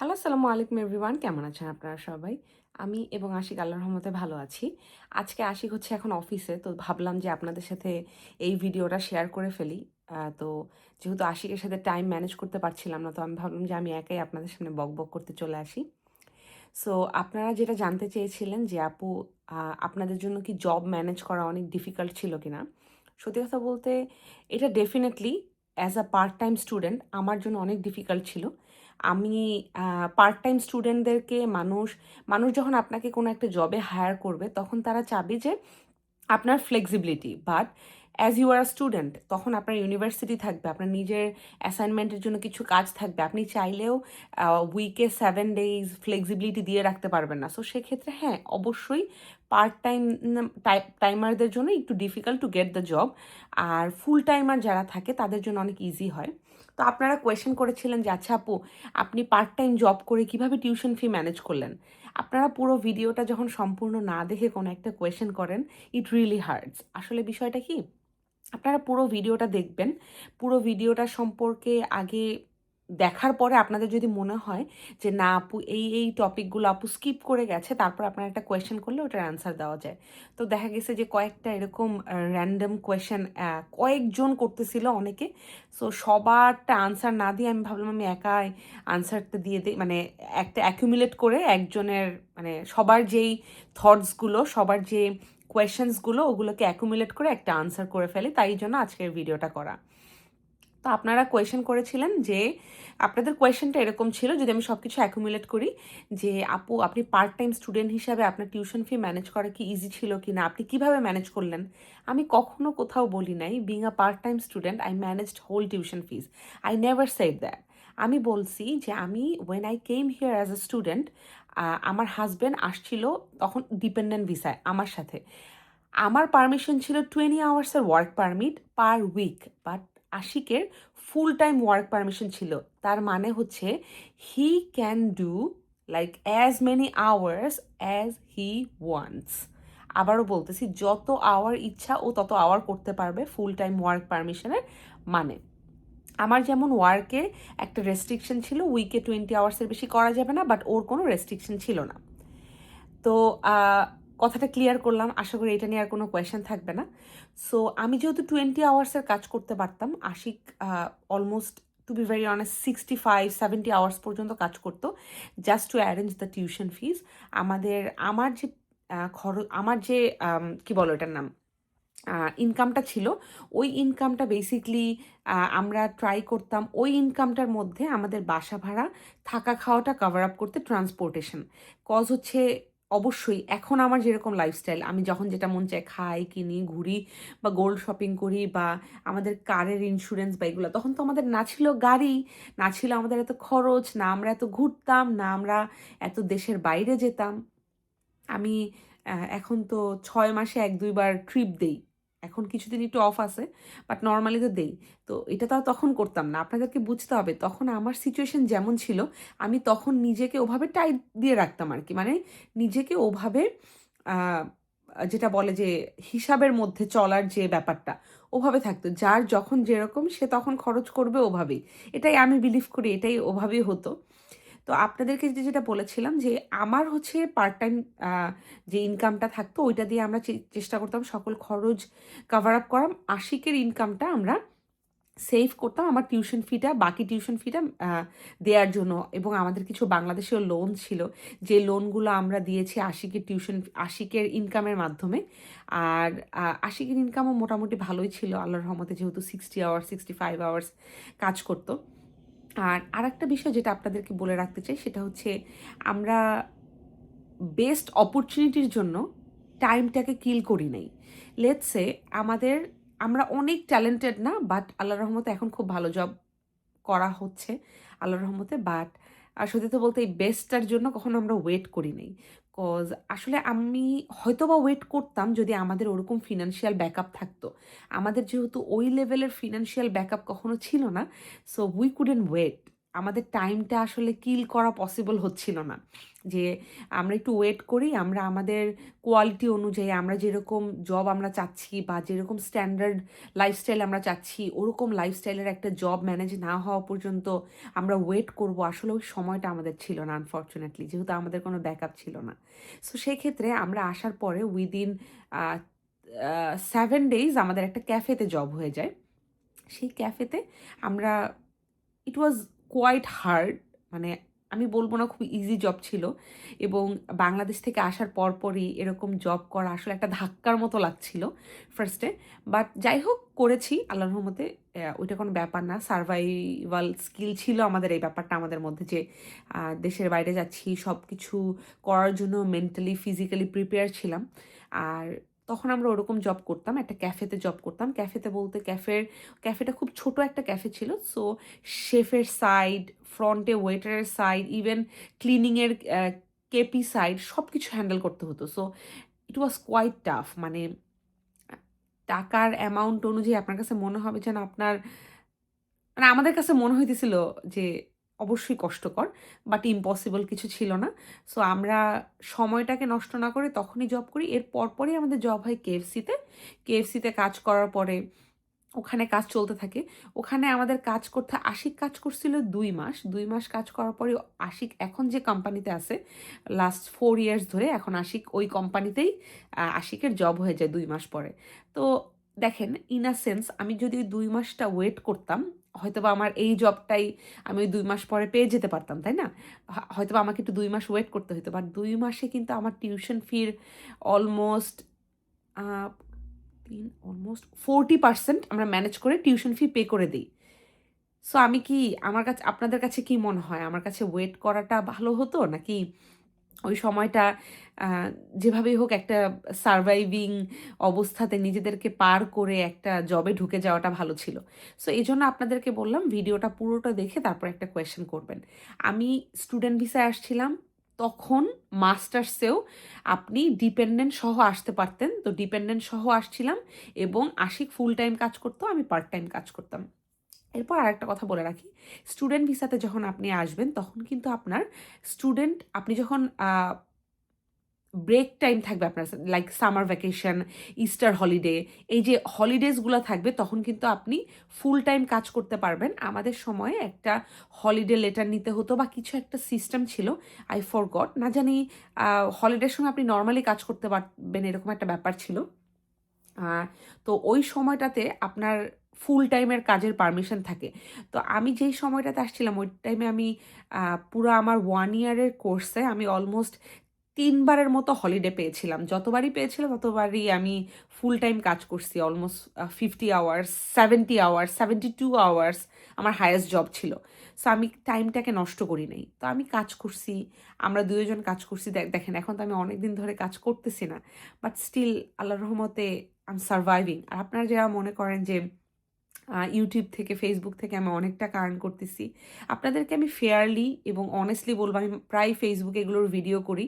Hello, আসসালামু আলাইকুম everyone. কেমন আছেন আপনারা সবাই? আমি এবং আশিক আল্লাহর রহমতে ভালো আছি। আজকে আশিক হচ্ছে এখন অফিসে। তো ভাবলাম যে আপনাদের সাথে এই ভিডিওটা শেয়ার করে ফেলি। তো যেহেতু আশিকের সাথে টাইম ম্যানেজ করতে পারছিলাম না, তো আমি ভাবলাম যে আমি একাই আপনাদের সামনে বকবক করতে চলে আসি। সো আপনারা যেটা জানতে চেয়েছিলেন যে আপু আপনাদের জন্য কি জব ম্যানেজ করা অনেক ডিফিকাল্ট ছিল কিনা? সত্যি কথা বলতে এটা definitely as a part time student আমার জন্য অনেক ডিফিকাল্ট ছিল। আমি পার্ট টাইম স্টুডেন্টদেরকে মানুষ যখন আপনাকে কোনো একটা জবে হায়ার করবে তখন তারা চাবে যে আপনার flexibility. But as you are a student তখন আপনার ইউনিভার্সিটি থাকবে, আপনার নিজের অ্যাসাইনমেন্টের জন্য কিছু কাজ থাকবে। আপনি চাইলেও উইকে 7 ডেজ ফ্লেক্সিবিলিটি দিয়ে রাখতে পারবেন না। সো সেক্ষেত্রে হ্যাঁ, অবশ্যই পার্ট টাইমারদের জন্য একটু difficult to get the job. আর ফুল টাইমার যারা থাকে তাদের জন্য অনেক ইজি হয়। তো আপনারা কোয়েশ্চেন করেছিলেন যে আচ্ছা আপু, আপনি পার্ট টাইম জব করে কিভাবে টিউশন ফি ম্যানেজ করলেন? আপনারা পুরো ভিডিওটা যখন সম্পূর্ণ না দেখে কোনো একটা কোয়েশ্চেন করেন, ইট রিয়েলি হার্টস। আসলে বিষয়টা কি, আপনারা পুরো ভিডিওটা দেখবেন। পুরো ভিডিওটা সম্পর্কে আগে দেখার পরে আপনাদের যদি মনে হয় যে না আপু এই টপিকগুলো আপু স্কিপ করে গেছে, তারপর আপনারা একটা কোয়েশ্চেন করলে ওটার অ্যান্সার দেওয়া যায়। তো দেখা গেছে যে কয়েকটা এরকম র্যান্ডম কোয়েশ্চেন কয়েকজন করতেছিল অনেকে। সো সবারটা আনসার না দিয়ে আমি ভাবলাম আমি একাই আনসারটা দিয়ে দিই, মানে একটা অ্যাকুমুলেট করে একজনের, মানে সবার যেই থটসগুলো, সবার যে কোয়েশ্চেন্সগুলো ওগুলোকে অ্যাকুমুলেট করে একটা আনসার করে ফেলি, তাই জন্য আজকের ভিডিওটা করা। তো আপনারা কোয়েশ্চেন করেছিলেন যে আপনাদের কোয়েশ্চেনটা এরকম ছিল, যদি আমি সব কিছু অ্যাকুমুলেট করি, যে আপু আপনি পার্ট টাইম স্টুডেন্ট হিসাবে আপনার টিউশন ফি ম্যানেজ করা কি ইজি ছিল কি না, আপনি কিভাবে ম্যানেজ করলেন? আমি কখনো কোথাও বলি নাই being a part time student I managed whole tuition fees. I never said that. আমি বলছি যে আমি when I came here as a student, আমার হাজব্যান্ড আসছিল তখন ডিপেন্ডেন্ট ভিসায় আমার সাথে। আমার পারমিশন ছিল 20 আওয়ার্সের work permit per week, but আশিকের ফুল টাইম ওয়ার্ক পারমিশন ছিল। তার মানে হচ্ছে he can do like as many hours as he wants. আবারও বলতেছি, যত আওয়ার ইচ্ছা ও তত আওয়ার করতে পারবে ফুল টাইম ওয়ার্ক পারমিশনের মানে। আমার যেমন ওয়ার্কে একটা রেস্ট্রিকশন ছিল, উইকে 20 আওয়ার্সের বেশি করা যাবে না, বাট ওর কোনো রেস্ট্রিকশন ছিল না। তো কথাটা ক্লিয়ার করলাম, আশা করি এটা নিয়ে আর কোনো কোয়েশ্চেন থাকবে না। সো আমি যেহেতু 20 আওয়ার্সের কাজ করতে পারতাম, Ashiq almost, to be very honest, 65-70 hours পর্যন্ত কাজ করতো just to arrange the tuition fees. আমার যে খরচ, আমার যে কি বলো এটার নাম, ইনকামটা ছিল, ওই ইনকামটা বেসিকলি আমরা ট্রাই করতাম ওই ইনকামটার মধ্যে আমাদের বাসা ভাড়া, থাকা খাওয়াটা কভার আপ করতে, ট্রান্সপোর্টেশন। কজ হচ্ছে অবশ্যই এখন আমার যেরকম লাইফস্টাইল, আমি যখন যেটা মন চায় খাই, কিনি, ঘুরি বা গোল্ড শপিং করি বা আমাদের কারের ইন্স্যুরেন্স বা এগুলো, তখন তো আমাদের না ছিল গাড়ি, না ছিল আমাদের এত খরচ, না আমরা এত ঘুরতাম, না আমরা এত দেশের বাইরে যেতাম। আমি এখন তো 6 মাসে 1-2 বার ট্রিপ দেই। এখন কিছুদিন একটু অফ আছে, বাট নরমালি তো দেই। তো এটা তো আর তখন করতাম না। আপনাদেরকে বুঝতে হবে তখন আমার সিচুয়েশন যেমন ছিল, আমি তখন নিজেকে ওভাবে টাইট দিয়ে রাখতাম আরকি। মানে নিজেকে ওভাবে আ যেটা বলে যে হিসাবের মধ্যে চলার যে ব্যাপারটা, ওভাবে থাকতো। যার যখন যেরকম সে তখন খরচ করবে ওভাবেই। এটাই আমি বিলিভ করি, এটাই ওভাবেই হতো। তো আপনাদেরকে যেটা বলেছিলাম যে আমার হচ্ছে পার্ট টাইম যে ইনকামটা থাকতো ওইটা দিয়ে আমরা চেষ্টা করতাম সকল খরচ কভার আপ করা। আশিকের ইনকামটা আমরা সেভ করতাম আমার টিউশন ফিটা, বাকি টিউশন ফিটা দেওয়ার জন্য। এবং আমাদের কিছু বাংলাদেশীয় লোন ছিল, যে লোনগুলো আমরা দিয়েছি আশিকের ইনকামের মাধ্যমে। আর আশিকের ইনকামও মোটামুটি ভালোই ছিল আল্লাহর রহমতে, যেহেতু 60 আওয়ার্স 65 আওয়ার্স কাজ করতো। আর আরেকটা বিষয় যেটা আপনাদেরকে বলে রাখতে চাই সেটা হচ্ছে, আমরা বেস্ট অপরচুনিটির জন্য টাইমটাকে কিল করি নাই। লেটস সে আমরা অনেক ট্যালেন্টেড না, বাট আল্লাহর রহমতে এখন খুব ভালো জব করা হচ্ছে আল্লাহর রহমতে। বাট সত্যি তো বলতে এই বেস্টটার জন্য কখনো আমরা ওয়েট করি নাই। কজ আসলে আমি হয়তোবা ওয়েট করতাম যদি আমাদের ওরকম ফিনান্সিয়াল ব্যাকআপ থাকতো। আমাদের যেহেতু ওই লেভেলের ফিনান্সিয়াল ব্যাকআপ কখনো ছিল না, সো উই কুডেন্ট ওয়েট। আমাদের টাইমটা আসলে কিল করা পসিবল হচ্ছিল না। যে আমরা একটু ওয়েট করি, আমরা আমাদের কোয়ালিটি অনুযায়ী আমরা যেরকম জব আমরা চাচ্ছি বা যেরকম স্ট্যান্ডার্ড লাইফস্টাইল আমরা চাচ্ছি, ওরকম লাইফস্টাইলের একটা জব ম্যানেজ না হওয়া পর্যন্ত আমরা ওয়েট করব, আসলে ওই সময়টা আমাদের ছিল না আনফরচুনেটলি, যেহেতু আমাদের কোনো ব্যাকআপ ছিল না। সো সেক্ষেত্রে আমরা আসার পরে উইদিন 7 ডেইজ আমাদের একটা ক্যাফেতে জব হয়ে যায়। সেই ক্যাফেতে আমরা ইট ওয়াজ কোয়াইট হার্ড, মানে আমি বলব না খুব ইজি জব ছিল, এবং বাংলাদেশ থেকে আসার পরপরই এরকম জব করা আসলে একটা ধাক্কার মতো লাগছিল ফার্স্টে। বাট যাই হোক, করেছি আল্লাহর রহমতে। ওইটা কোনো ব্যাপার না, সার্ভাইভাল স্কিল ছিল আমাদের এই ব্যাপারটা আমাদের মধ্যে, যে দেশের বাইরে যাচ্ছি, সব কিছু করার জন্য মেন্টালি ফিজিক্যালি প্রিপেয়ার ছিলাম। আর তখন আমরা ওরকম জব করতাম, একটা ক্যাফেতে জব করতাম। ক্যাফেতে বলতে ক্যাফেটা খুব ছোট একটা ক্যাফে ছিল। সো শেফের সাইড, ফ্রন্টে ওয়েটারের সাইড, ইভেন ক্লিনিংয়ের কেপি সাইড, সব কিছু হ্যান্ডেল করতে হতো। So it was quite tough. মানে টাকার অ্যামাউন্ট অনুযায়ী আপনার কাছে মনে হবে যেন আপনার, মানে আমাদের কাছে মনে হইতেছিল যে অবশ্যই কষ্টকর, বাট ইম্পসিবল কিছু ছিল না। সো আমরা সময়টাকে নষ্ট না করে তখনই জব করি। এর পরপরই আমাদের জব হয় কেএফসিতে। কেএফসিতে কাজ করার পরে ওখানে কাজ চলতে থাকে। ওখানে আমাদের কাজ করতে আশিক কাজ করছিল ২ মাস। ২ মাস কাজ করার পরে আশিক এখন যে কোম্পানিতে আছে লাস্ট 4 ইয়ার্স ধরে, এখন আশিক ওই কোম্পানিতেই আশিকের জব হয়ে যায় ২ মাস পরে। তো দেখেন, ইন আ সেন্স আমি যদি ওই ২ মাসটা ওয়েট করতাম, হয়তোবা আমার এই জবটাই আমি ওই ২ মাস পরে পেয়ে যেতে পারতাম, তাই না? হয়তোবা আমাকে একটু ২ মাস ওয়েট করতে হইতো। বাট ২ মাসে কিন্তু আমার টিউশন ফির অলমোস্ট আ অলমোস্ট 40% আমরা ম্যানেজ করে টিউশন ফি পে করে দেই। সো আমি কি, আমার কাছে, আপনাদের কাছে কি মনে হয়? আমার কাছে ওয়েট করাটা ভালো হতো? নাকি ওই সময়টা আ যেভাবেই হোক একটা সারভাইভিং অবস্থাতে নিজেদেরকে পার করে একটা জবে ঢুকে যাওয়াটা ভালো ছিল? সো এজন্য আপনাদেরকে বললাম ভিডিওটা পুরোটা দেখে তারপর একটা কোয়েশ্চেন করবেন। আমি স্টুডেন্ট ভিসায় আসছিলাম। তখন মাস্টার্সেও আপনি ডিপেন্ডেন্ট সহ আসতে পারতেন। তো ডিপেন্ডেন্ট সহ আসছিলাম, এবং আশিক ফুল টাইম কাজ করত, আমি পার্ট টাইম কাজ করতাম। এরপর আরেকটা কথা বলে রাখি, স্টুডেন্ট ভিসাতে যখন আপনি আসবেন তখন কিন্তু আপনার আপনি যখন ব্রেক টাইম থাকবে আপনার, like summer vacation, Easter holiday, এই যে হলিডেজগুলো থাকবে তখন কিন্তু আপনি ফুল টাইম কাজ করতে পারবেন। আমাদের সময়ে একটা হলিডে লেটার নিতে হতো বা কিছু একটা সিস্টেম ছিল, আই ফরগট, না জানি হলিডের সময় আপনি নর্মালি কাজ করতে পারবেন, এরকম একটা ব্যাপার ছিল। তো ওই সময়টাতে আপনার ফুল টাইমের কাজের পারমিশন থাকে। তো আমি যেই সময়টাতে আসছিলাম ওই টাইমে আমি পুরা আমার 1 ইয়ারের কোর্সে আমি অলমোস্ট ৩ বারের মতো হলিডে পেয়েছিলাম। যতবারই পেয়েছিলাম ততবারই আমি ফুল টাইম কাজ করছি। অলমোস্ট 50 আওয়ার্স, 70 আওয়ার্স, 72 আওয়ার্স আমার হাইয়েস্ট জব ছিল। সো আমি টাইমটাকে নষ্ট করি নাই। তো আমি কাজ করছি, আমরা ২ জন কাজ করছি। দেখেন এখন তো আমি অনেকদিন ধরে কাজ করতেছি না। বাট স্টিল আল্লাহর রহমতে আই এম সারভাইভিং। আর আপনারা যারা মনে করেন যে ইউটিউব থেকে, ফেসবুক থেকে আমি অনেক টাকা আর্ন করতেছি, আপনাদেরকে আমি ফেয়ারলি এবং অনেস্টলি বলব, আমি প্রায় ফেসবুকে এগুলোর ভিডিও করি।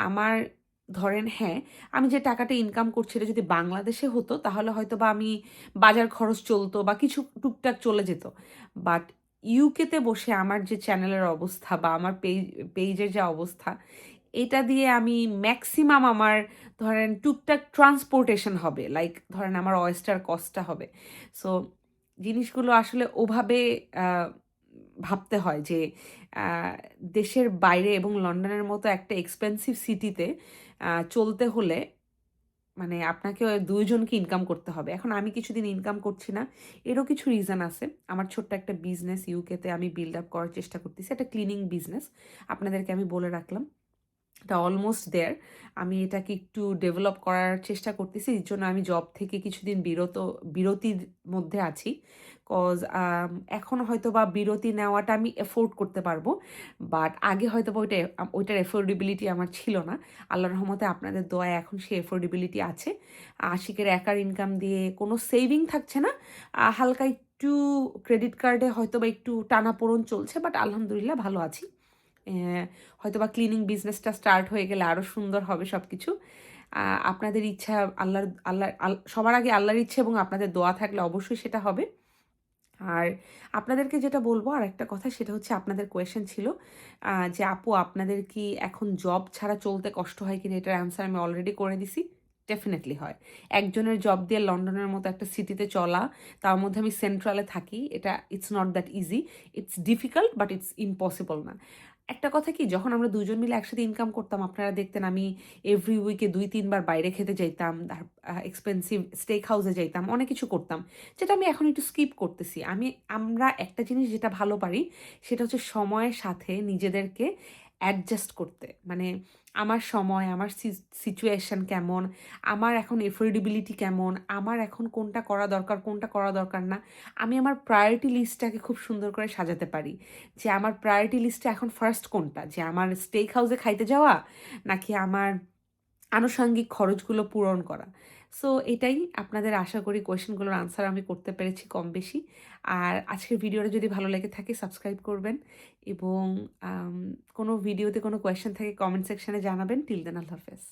আমার, ধরেন হ্যাঁ, আমি যে টাকাটা ইনকাম করছি এটা যদি বাংলাদেশে হতো তাহলে হয়তোবা আমি বাজার খরচ চলতো বা কিছু টুকটাক চলে যেত। বাট ইউকেতে বসে আমার যে চ্যানেলের অবস্থা বা আমার পেজের যে অবস্থা, এটা দিয়ে আমি ম্যাক্সিমাম আমার, ধরেন টুকটাক ট্রান্সপোর্টেশন হবে। লাইক ধরেন আমার ওয়েস্টার কস্টটা হবে। সো জিনিসগুলো আসলে ওভাবে আ ভাবতে হয় যে আ দেশের বাইরে এবং লন্ডনের মতো একটা এক্সপেনসিভ সিটিতে চলতে হলে মানে আপনাকে ২ জনকে ইনকাম করতে হবে। এখন আমি কিছুদিন ইনকাম করছি না। এরও কিছু রিজন আছে। আমার ছোট্ট একটা বিজনেস ইউকেতে আমি বিল্ড আপ করার চেষ্টা করতেছি। একটা ক্লিনিং বিজনেস। আপনাদেরকে আমি বলে রাখলাম। এটা অলমোস্ট দেয়ার। আমি এটাকে একটু ডেভেলপ করার চেষ্টা করতেছি। এর জন্য আমি জব থেকে কিছুদিন বিরতির মধ্যে আছি। কজ এখন হয়তোবা বিরতি নেওয়াটা আমি এফোর্ড করতে পারবো। বাট আগে হয়তোবা ওইটার এফোর্ডেবিলিটি আমার ছিল না। আল্লাহর রহমতে আপনাদের দোয়ায় এখন সেই এফোর্ডেবিলিটি আছে। আশিকের একার ইনকাম দিয়ে কোনো সেভিং থাকছে না। হালকা একটু ক্রেডিট কার্ডে হয়তোবা একটু টানাপোড়েন চলছে। বাট আলহামদুলিল্লাহ ভালো আছি। হয়তোবা ক্লিনিং বিজনেসটা স্টার্ট হয়ে গেলে আরও সুন্দর হবে সবকিছু। আপনাদের ইচ্ছা, আল্লাহর আল্লাহ আল সবার আগে আল্লাহর ইচ্ছা এবং আপনাদের দোয়া থাকলে অবশ্যই সেটা হবে। আর আপনাদেরকে যেটা বলবো আরেকটা কথা সেটা হচ্ছে আপনাদের কোয়েশ্চেন ছিল যে আপু আপনাদের কি এখন জব ছাড়া চলতে কষ্ট হয় কিনা? এটার অ্যান্সার আমি অলরেডি করে দিছি। ডেফিনিটলি হয়। একজনের জব দিয়ে লন্ডনের মতো একটা সিটিতে চলা, তার মধ্যে আমি সেন্ট্রালে থাকি। এটা it's not that easy. It's difficult but it's impossible না। একটা কথা কি যখন আমরা ২ জন মিলে একসাথে ইনকাম করতাম আপনারা দেখতেন আমি এভরি উইকে ২-৩ বার বাইরে খেতে যাইতাম। এক্সপেনসিভ স্টেক হাউসে যাইতাম। অনেক কিছু করতাম। যেটা আমি এখন একটু স্কিপ করতেছি। আমরা একটা জিনিস যেটা ভালো পারি সেটা হচ্ছে সময়ের সাথে নিজেদেরকে অ্যাডজাস্ট করতে। মানে আমার সময়, আমার সিচুয়েশন কেমন, আমার এখন এফোর্ডেবিলিটি কেমন, আমার এখন কোনটা করা দরকার, কোনটা করা দরকার না। আমি আমার প্রায়োরিটি লিস্টটাকে খুব সুন্দর করে সাজাতে পারি। যে আমার প্রায়োরিটি লিস্টে এখন ফার্স্ট কোনটা? যে আমার স্টেক হাউসে খাইতে যাওয়া নাকি আমার আনুষঙ্গিক খরচগুলো পূরণ করা। সো এটাই আপনাদের আশা করি কোয়েশ্চেনগুলোর আনসার আমি করতে পেরেছি কম বেশি। আর আজকের ভিডিওটা যদি ভালো লেগে থাকে সাবস্ক্রাইব করবেন এবং কোনো ভিডিওতে কোনো কোয়েশ্চেন থাকে কমেন্ট সেকশনে জানাবেন। টিল দেন আল্লাহ হাফেজ।